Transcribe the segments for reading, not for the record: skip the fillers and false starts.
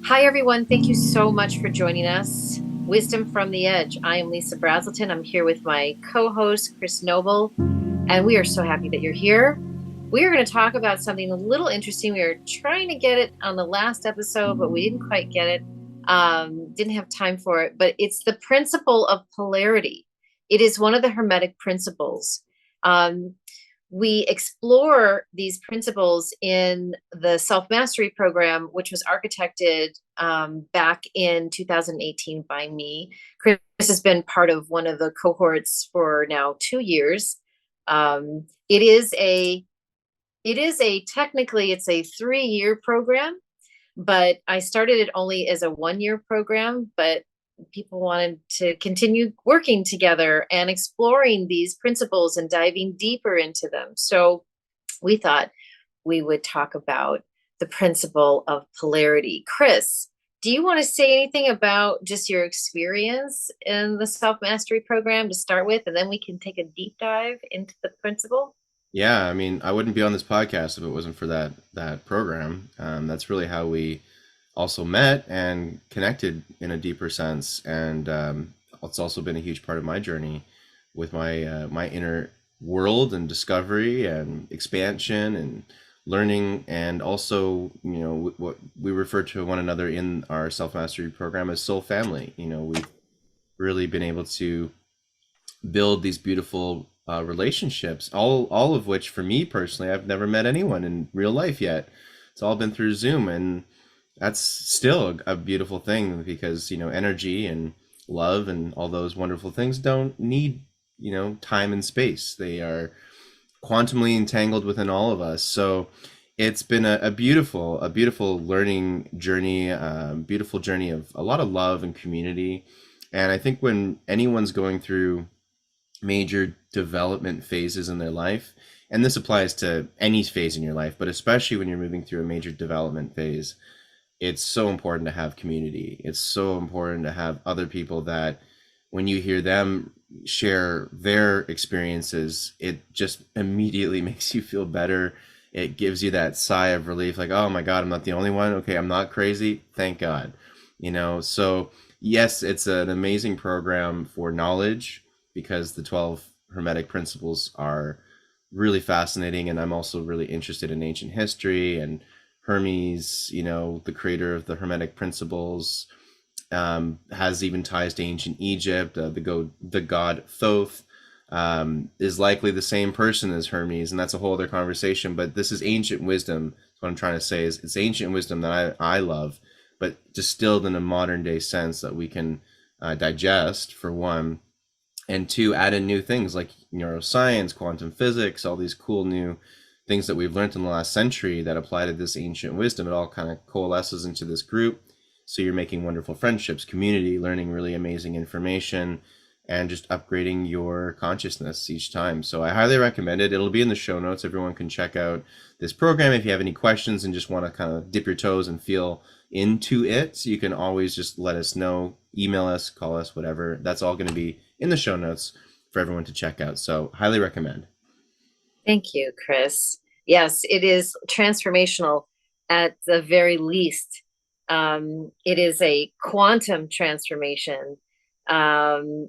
Hi, everyone. Thank you so much for joining us. Wisdom from the Edge. I am Lisa Brazelton. I'm here with my co host, Chris Noble, and we are so happy that you're here. We are going to talk about something a little interesting. We were trying to get it on the last episode, but we didn't quite get it. Didn't have time for it, but it's the principle of polarity. It is one of the Hermetic principles. Um, we explore these principles in the self mastery program, which was architected back in 2018 by me. Chris has been part of one of the cohorts for now 2 years. It is a technically it's a 3-year program, but I started it only as a 1-year program, but people wanted to continue working together and exploring these principles and diving deeper into them. So we thought we would talk about the principle of polarity. Chris, do you want to say anything about just your experience in the self mastery program to start with, and then we can take a deep dive into the principle? Yeah, I mean, I wouldn't be on this podcast if it wasn't for that program. That's really how we also met and connected in a deeper sense, and it's also been a huge part of my journey with my inner world and discovery and expansion and learning, and also what we refer to one another in our self mastery program as soul family. We've really been able to build these beautiful relationships. All of which, for me personally, I've never met anyone in real life yet. It's all been through Zoom, and that's still a beautiful thing because energy and love and all those wonderful things don't need time and space. They are quantumly entangled within all of us. So it's been a beautiful learning journey, beautiful journey of a lot of love and community. And I think when anyone's going through major development phases in their life, and this applies to any phase in your life, but especially when you're moving through a major development phase, it's so important to have community. It's so important to have other people that when you hear them share their experiences, it just immediately makes you feel better. It gives you that sigh of relief, like, oh my God, I'm not the only one. Okay, I'm not crazy. Thank God. So yes, it's an amazing program for knowledge because the 12 Hermetic principles are really fascinating. And I'm also really interested in ancient history, and Hermes, the creator of the Hermetic principles, has even ties to ancient Egypt. The god Thoth is likely the same person as Hermes, and that's a whole other conversation. But this is ancient wisdom. What I'm trying to say is it's ancient wisdom that I love, but distilled in a modern day sense that we can digest, for one, and two, add in new things like neuroscience, quantum physics, all these cool new things that we've learned in the last century that apply to this ancient wisdom. It all kind of coalesces into this group. So you're making wonderful friendships, community, learning really amazing information, and just upgrading your consciousness each time. So I highly recommend it. It'll be in the show notes. Everyone can check out this program. If you have any questions and just want to kind of dip your toes and feel into it, so you can always just let us know, email us, call us, whatever. That's all going to be in the show notes for everyone to check out. So highly recommend. Thank you, Chris. Yes, it is transformational at the very least. It is a quantum transformation, and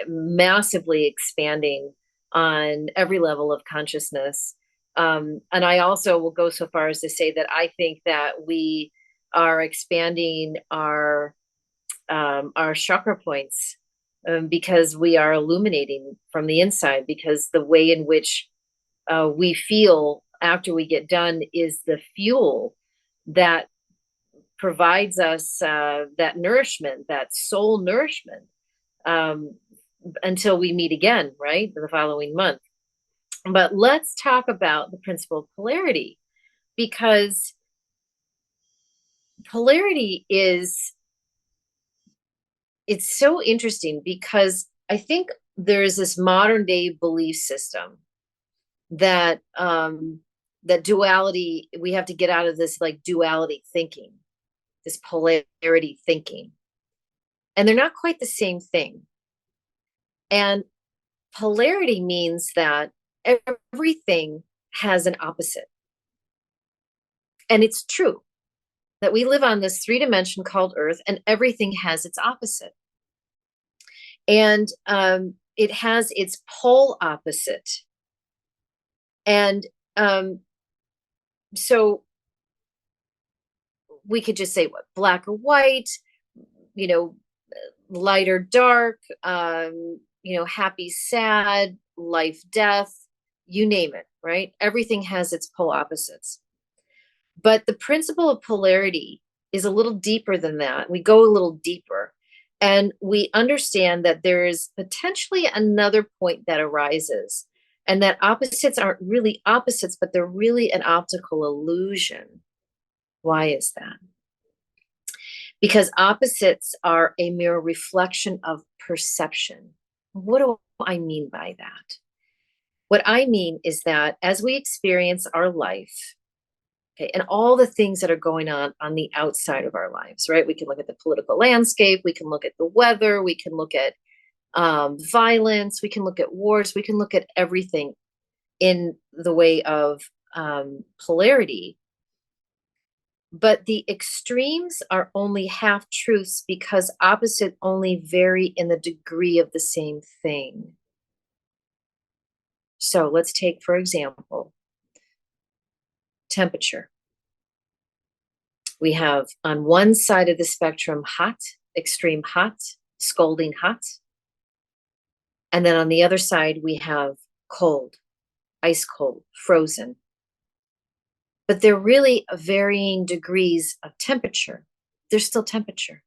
massively expanding on every level of consciousness. And I also will go so far as to say that I think that we are expanding our chakra points, because we are illuminating from the inside, because the way in which we feel after we get done is the fuel that provides us that nourishment, that soul nourishment, um, until we meet again, right? The following month. But let's talk about the principle of polarity, because polarity is, it's so interesting because I think there's this modern day belief system that that duality, we have to get out of this like duality thinking, this polarity thinking, and they're not quite the same thing. And polarity means that everything has an opposite, and it's true. that we live on this 3 dimension called Earth, and everything has its opposite. And it has its pole opposite. And so we could just say what, black or white, you know, light or dark, happy, sad, life, death, you name it, right? Everything has its pole opposites. But the principle of polarity is a little deeper than that. We go a little deeper, and we understand that there is potentially another point that arises, and that opposites aren't really opposites, but they're really an optical illusion. Why is that? Because opposites are a mere reflection of perception. What do I mean by that? What I mean is that as we experience our life, okay, and all the things that are going on the outside of our lives, right? We can look at the political landscape, we can look at the weather, we can look at violence, we can look at wars, we can look at everything in the way of polarity. But the extremes are only half truths because opposites only vary in the degree of the same thing. So let's take, for example, temperature. We have on one side of the spectrum hot, extreme hot, scalding hot. And then on the other side, we have cold, ice cold, frozen. But they're really varying degrees of temperature. There's still temperature.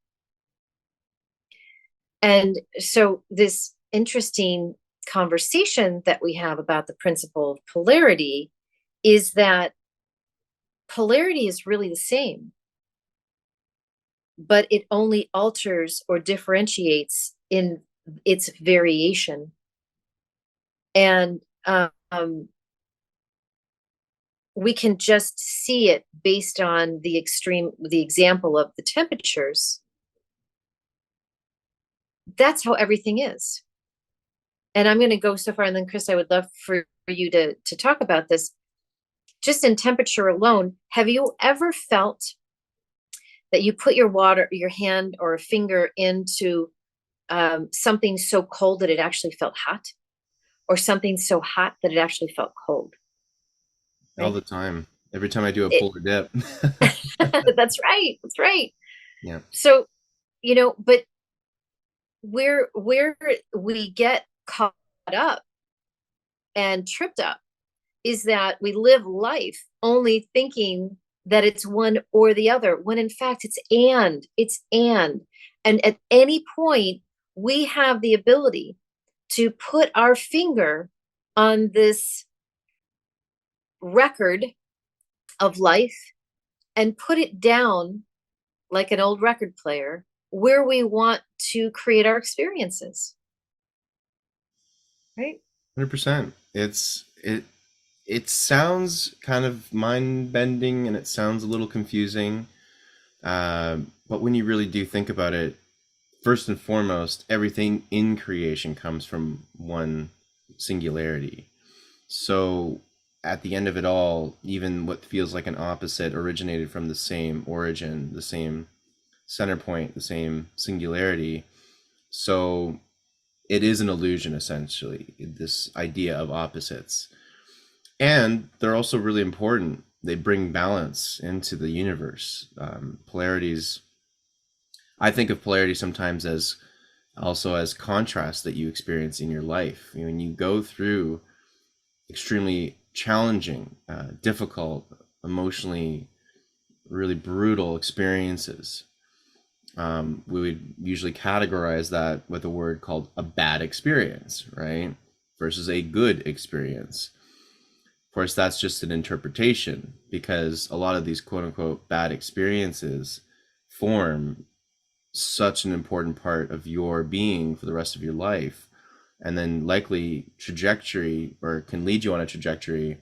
And so this interesting conversation that we have about the principle of polarity is that polarity is really the same, but it only alters or differentiates in its variation. And we can just see it based on the example of the temperatures. That's how everything is. And I'm going to go so far, and then Chris, I would love for you to talk about this. Just in temperature alone, have you ever felt that you put your hand or a finger into something so cold that it actually felt hot, or something so hot that it actually felt cold? All Right? the time. Every time I do a It, polar dip. that's right. That's right. Yeah. So, but where we get caught up and tripped up is that we live life only thinking that it's one or the other, when in fact it's and at any point we have the ability to put our finger on this record of life and put it down like an old record player where we want to create our experiences, right? 100%. It sounds kind of mind bending and it sounds a little confusing. But when you really do think about it, first and foremost, everything in creation comes from one singularity. So at the end of it all, even what feels like an opposite originated from the same origin, the same center point, the same singularity. So it is an illusion, essentially, this idea of opposites. And they're also really important. They bring balance into the universe. Polarities, I think of polarity sometimes as also as contrast that you experience in your life. When you go through extremely challenging, difficult, emotionally really brutal experiences, we would usually categorize that with a word called a bad experience, right? Versus a good experience. Of course, that's just an interpretation because a lot of these quote unquote bad experiences form such an important part of your being for the rest of your life, and then likely trajectory or can lead you on a trajectory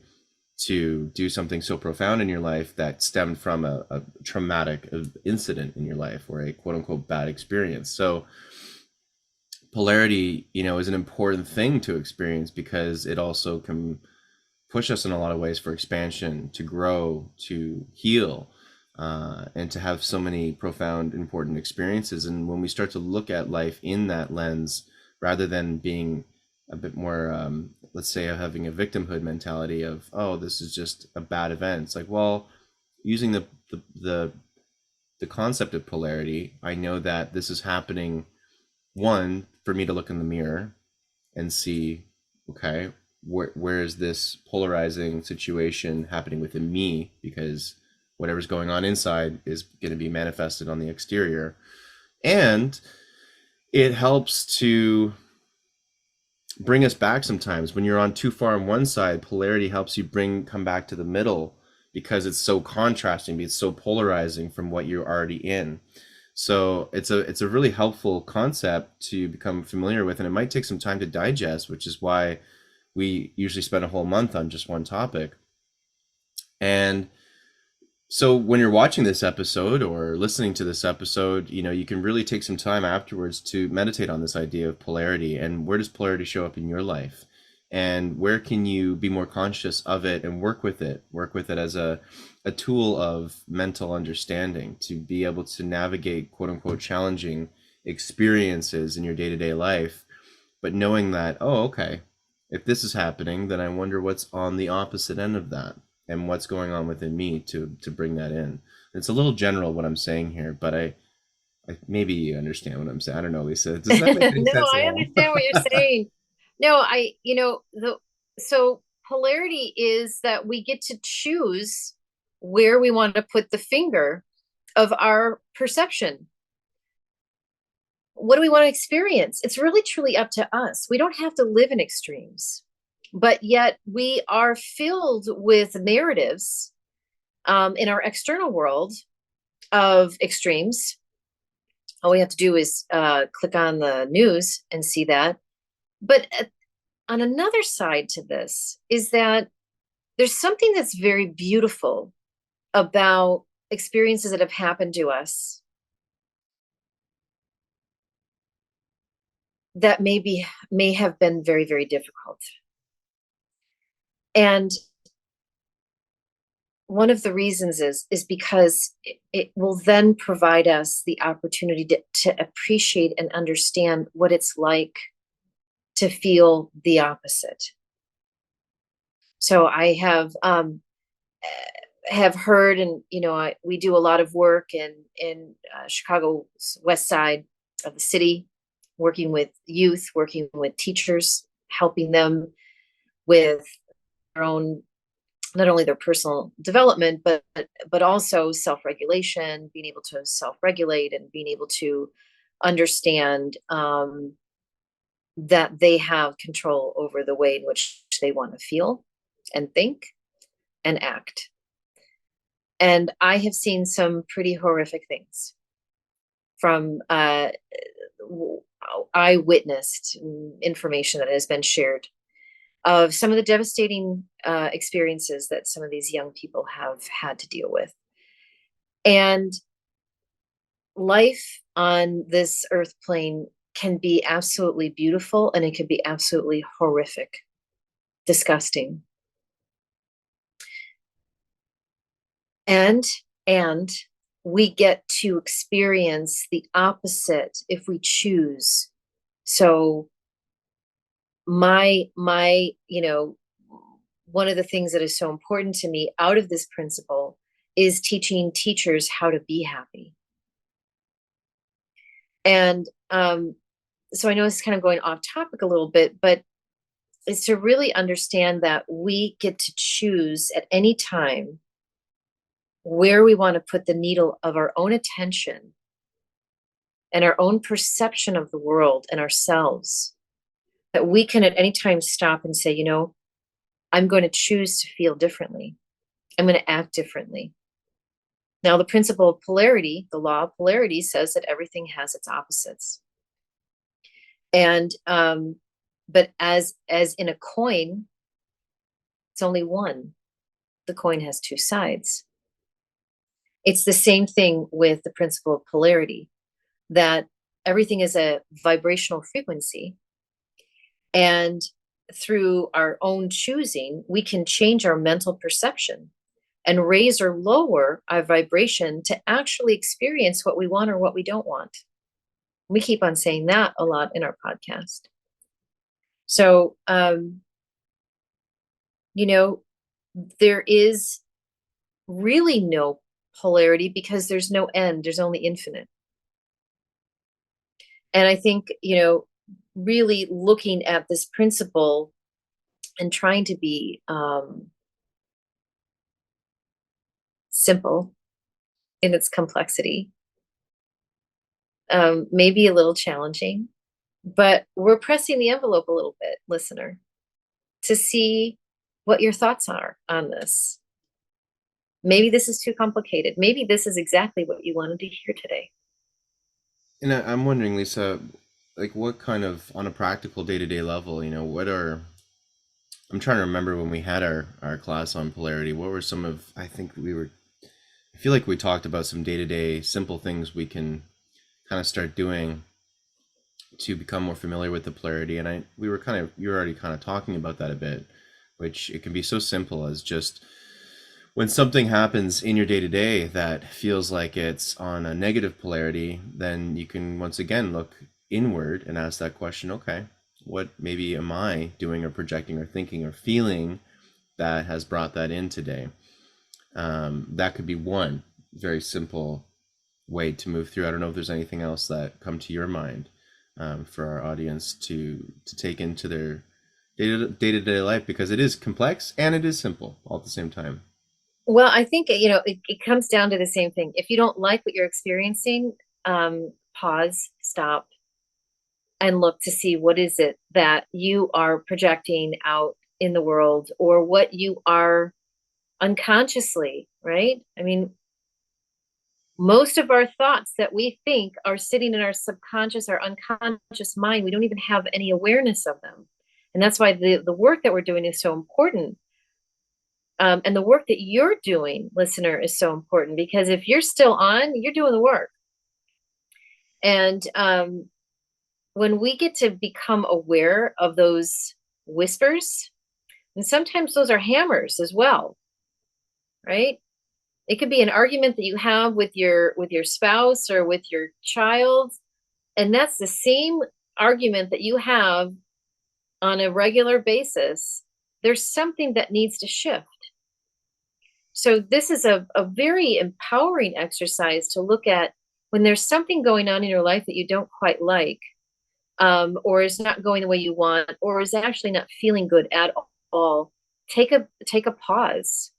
to do something so profound in your life that stemmed from a traumatic incident in your life or a quote unquote bad experience. So polarity, is an important thing to experience because it also can push us in a lot of ways for expansion, to grow, to heal. and to have so many profound, important experiences. And when we start to look at life in that lens, rather than being a bit more, let's say, having a victimhood mentality of, oh, this is just a bad event. It's like, well, using the concept of polarity, I know that this is happening. One, for me to look in the mirror and see, okay, where is this polarizing situation happening within me? Because whatever's going on inside is going to be manifested on the exterior. And it helps to bring us back sometimes. When you're on too far on one side, polarity helps you come back to the middle, because it's so contrasting, it's so polarizing from what you're already in. So it's a really helpful concept to become familiar with, and it might take some time to digest, which is why we usually spend a whole month on just one topic. And so when you're watching this episode or listening to this episode, you can really take some time afterwards to meditate on this idea of polarity, and where does polarity show up in your life? And where can you be more conscious of it and work with it as a tool of mental understanding to be able to navigate quote unquote challenging experiences in your day-to-day life, but knowing that, oh, okay, if this is happening, then I wonder what's on the opposite end of that and what's going on within me to bring that in. It's a little general what I'm saying here, but I maybe you understand what I'm saying. I don't know, Lisa. Does that make any No, sense at I all? understand what you're saying. No, so polarity is that we get to choose where we want to put the finger of our perception. What do we want to experience? It's really truly up to us. We don't have to live in extremes, but yet we are filled with narratives in our external world of extremes. All we have to do is click on the news and see that. But on another side to this is that there's something that's very beautiful about experiences that have happened to us that may have been very, very difficult. And one of the reasons is because it will then provide us the opportunity to appreciate and understand what it's like to feel the opposite. So I have heard, and we do a lot of work in Chicago's west side of the city, working with youth, working with teachers, helping them with their own, not only their personal development, but also self-regulation, being able to self-regulate and being able to understand that they have control over the way in which they want to feel and think and act. And I have seen some pretty horrific things from eyewitnessed information that has been shared of some of the devastating experiences that some of these young people have had to deal with. And life on this earth plane can be absolutely beautiful, and it can be absolutely horrific, disgusting. And we get to experience the opposite if we choose. So my one of the things that is so important to me out of this principle is teaching teachers how to be happy. And so I know this is kind of going off topic a little bit, but it's to really understand that we get to choose at any time where we want to put the needle of our own attention and our own perception of the world and ourselves, that we can at any time stop and say, I'm going to choose to feel differently. I'm going to act differently. Now, the principle of polarity, the law of polarity, says that everything has its opposites. And but as in a coin, it's only one. The coin has two sides. It's the same thing with the principle of polarity, that everything is a vibrational frequency. And through our own choosing, we can change our mental perception and raise or lower our vibration to actually experience what we want or what we don't want. We keep on saying that a lot in our podcast. So, you know, there is really no polarity because there's no end, there's only infinite. And I think, really looking at this principle and trying to be simple in its complexity, maybe a little challenging, but we're pressing the envelope a little bit, listener, to see what your thoughts are on this. Maybe this is too complicated. Maybe this is exactly what you wanted to hear today. And I'm wondering, Lisa, like what kind of, on a practical day-to-day level, what are, I'm trying to remember when we had our class on polarity, what were some of, I feel like we talked about some day-to-day simple things we can kind of start doing to become more familiar with the polarity. And you were already kind of talking about that a bit, which it can be so simple as just when something happens in your day to day that feels like it's on a negative polarity, then you can once again look inward and ask that question, okay, what maybe am I doing or projecting or thinking or feeling that has brought that in today? That could be one very simple way to move through. I don't know if there's anything else that come to your mind, for our audience to take into their day-to-day life, because it is complex and it is simple all at the same time. Well, I think, it comes down to the same thing. If you don't like what you're experiencing, pause, stop, and look to see what is it that you are projecting out in the world, or what you are unconsciously, right? I mean, most of our thoughts that we think are sitting in our subconscious, our unconscious mind. We don't even have any awareness of them. And that's why the work that we're doing is so important. And the work that you're doing, listener, is so important, because if you're still on, you're doing the work. And when we get to become aware of those whispers, and sometimes those are hammers as well, right? It could be an argument that you have with your spouse or with your child, and that's the same argument that you have on a regular basis. There's something that needs to shift. So this is a very empowering exercise to look at when there's something going on in your life that you don't quite like, or is not going the way you want, or is actually not feeling good at all. Take a pause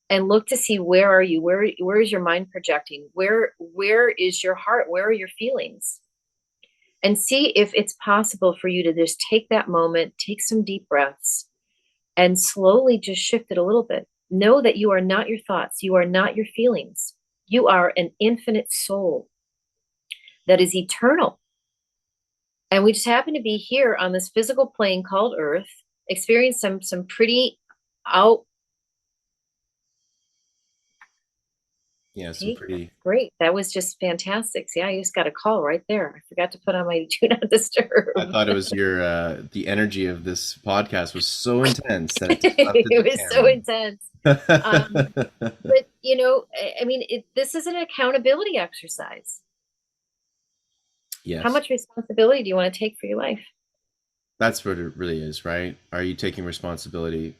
and look to see, where are you? Where is your mind projecting? Where is your heart? Where are your feelings? And see if it's possible for you to just take that moment, take some deep breaths, and slowly just shift it a little bit. Know that you are not your thoughts. You are not your feelings. You are an infinite soul that is eternal. And we just happen to be here on this physical plane called Earth, experience some pretty out. Yeah, some See, pretty. great. That was just fantastic. See, I just got a call right there. I forgot to put on my do not I disturb. thought it was your the energy of this podcast was so intense that it disrupted It the was so intense. Um, camera. but I mean, this is an accountability exercise. How Yes. much responsibility do you want to take for your life? That's what it really is, right? Are you taking responsibility?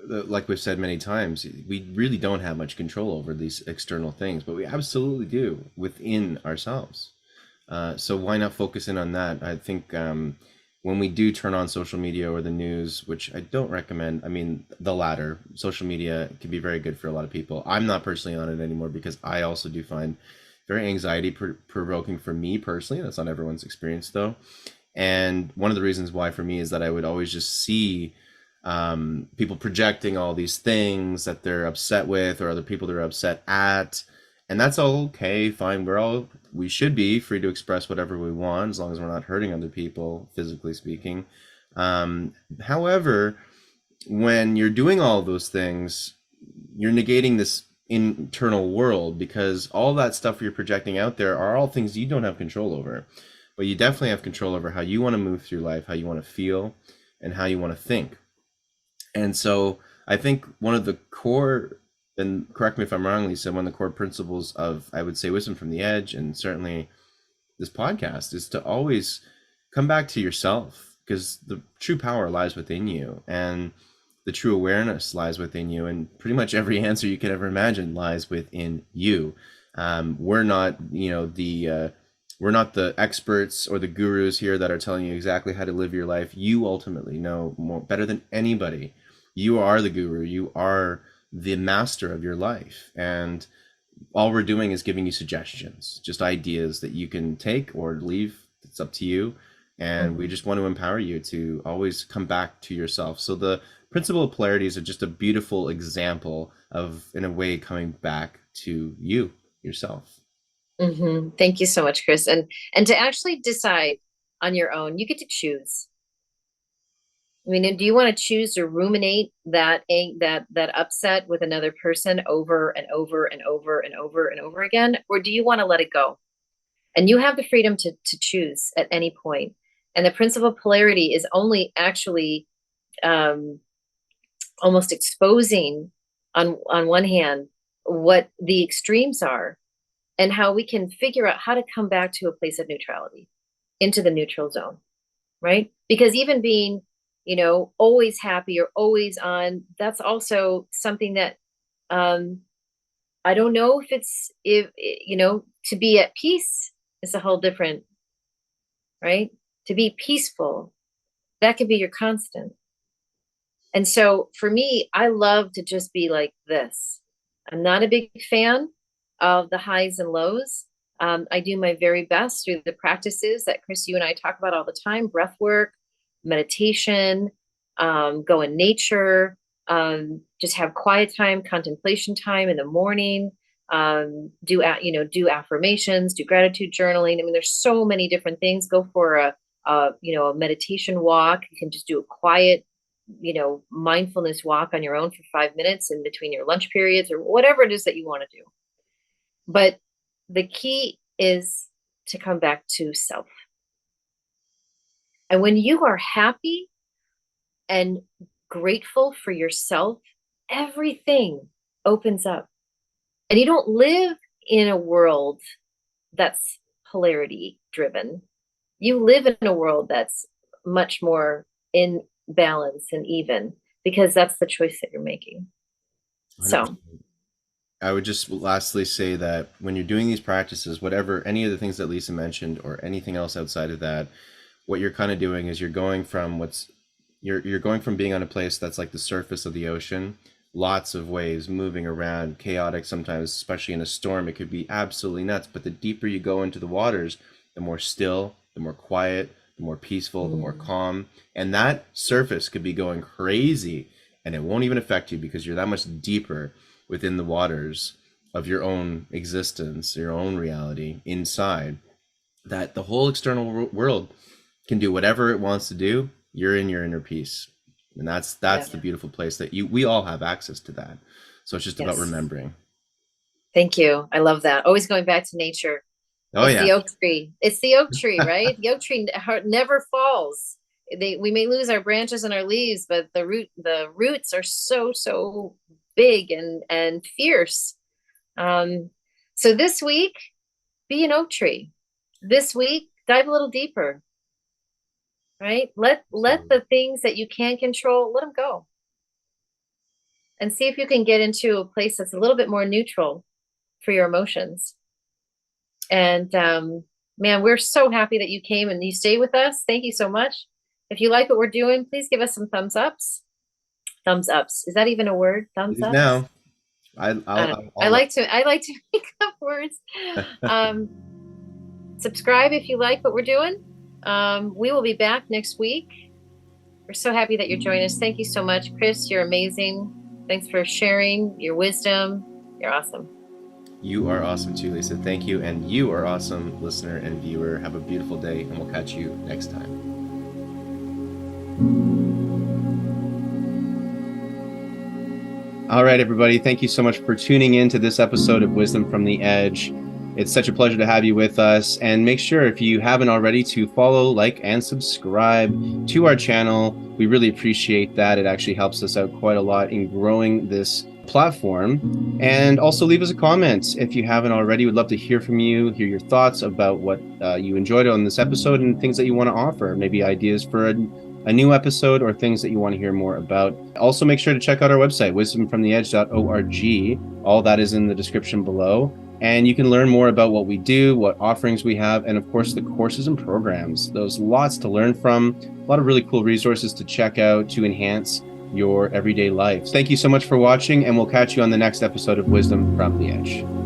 Like we've said many times, we really don't have much control over these external things, but we absolutely do within ourselves. So why not focus in on that? I think when we do turn on social media or the news, which I don't recommend, I mean, the latter, social media can be very good for a lot of people. I'm not personally on it anymore because I also do find very anxiety provoking for me personally. That's not everyone's experience though. And one of the reasons why for me is that I would always just see people projecting all these things that they're upset with or other people they're upset at. And that's all okay, fine. We should be free to express whatever we want as long as we're not hurting other people, physically speaking. However, when you're doing all of those things, you're negating this internal world because all that stuff you're projecting out there are all things you don't have control over. But you definitely have control over how you want to move through life, how you want to feel, and how you want to think. And so I think one of the core and correct me if I'm wrong, Lisa, one of the core principles of, I would say, Wisdom from the Edge, and certainly this podcast, is to always come back to yourself, because the true power lies within you, and the true awareness lies within you, and pretty much every answer you could ever imagine lies within you. We're not, we're not the experts or the gurus here that are telling you exactly how to live your life. You ultimately know more better than anybody. You are the guru. You are the master of your life, and all we're doing is giving you suggestions, just ideas that you can take or leave. It's up to you. And we Mhm. just want to empower you to always come back to yourself. So the principle of polarity is just a beautiful example of, in a way, coming back to you, yourself. Thank you so much, Chris. And to actually decide on your own, you get to choose. I mean, do you want to choose to ruminate that upset with another person over and over and over and over and over again, or do you want to let it go? And you have the freedom to choose at any point. And the principle of polarity is only actually um, almost exposing on one hand what the extremes are and how we can figure out how to come back to a place of neutrality, into the neutral zone, right? Because even being, always happy or always on, that's also something that um I don't know if it's, if to be at peace is a whole different, right? To be peaceful, that could be your constant. And so for me, I love to just be like this. I'm not a big fan of the highs and lows. I do my very best through the practices that Chris, you and I talk about all the time: breath work, meditation, go in nature, just have quiet time, contemplation time in the morning, do affirmations, do gratitude journaling. I mean, there's so many different things. Go for a meditation walk. You can just do a quiet, mindfulness walk on your own for 5 minutes in between your lunch periods or whatever it is that you want to do. But the key is to come back to self. And when you are happy and grateful for yourself, everything opens up. And you don't live in a world that's polarity driven. You live in a world that's much more in balance and even, because that's the choice that you're making. So, 100%. I would just lastly say that when you're doing these practices, whatever, any of the things that Lisa mentioned or anything else outside of that, what you're kind of doing is you're going from being on a place that's like the surface of the ocean, lots of waves moving around, chaotic sometimes, especially in a storm. It could be absolutely nuts. But the deeper you go into the waters, the more still, the more quiet, the more peaceful, the more mm, calm. And that surface could be going crazy, and it won't even affect you because you're that much deeper within the waters of your own existence, your own reality inside, that the whole external world can do whatever it wants to do. You're in your inner peace, and that's yeah, the beautiful place that we all have access to that. So it's just about yes. remembering. Thank you. I love that. Always going back to nature. Oh It's yeah, the oak tree. It's the oak tree, right? The oak tree never falls. We may lose our branches and our leaves, but the roots are so big and fierce. Um, so this week, be an oak tree. This week, dive a little deeper, right? Let absolutely. the things that you can control, let them go, and see if you can get into a place that's a little bit more neutral for your emotions. And man, we're so happy that you came and you stay with us. Thank you so much. If you like what we're doing, please give us some thumbs ups. Thumbs ups. Is that even a word? It Thumbs is ups? now. I I'll, I don't know. I'll, I'll let. I like to make up words. Um, Subscribe if you like what we're doing. We will be back next week. We're so happy that you're joining us. Thank you so much, Chris. You're amazing. Thanks for sharing your wisdom. You're awesome. You are awesome too, Lisa. Thank you, and you are awesome, listener and viewer. Have a beautiful day, and we'll catch you next time. All right, everybody. Thank you so much for tuning in to this episode of Wisdom from the Edge. It's such a pleasure to have you with us. And make sure, if you haven't already, to follow, like, and subscribe to our channel. We really appreciate that. It actually helps us out quite a lot in growing this platform. And also leave us a comment if you haven't already. We'd love to hear from you, hear your thoughts about what you enjoyed on this episode and things that you want to offer, maybe ideas for a new episode or things that you want to hear more about. Also, make sure to check out our website, wisdomfromtheedge.org. All that is in the description below. And you can learn more about what we do, what offerings we have, and of course, the courses and programs. There's lots to learn from, a lot of really cool resources to check out to enhance your everyday life. Thank you so much for watching, and we'll catch you on the next episode of Wisdom from the Edge.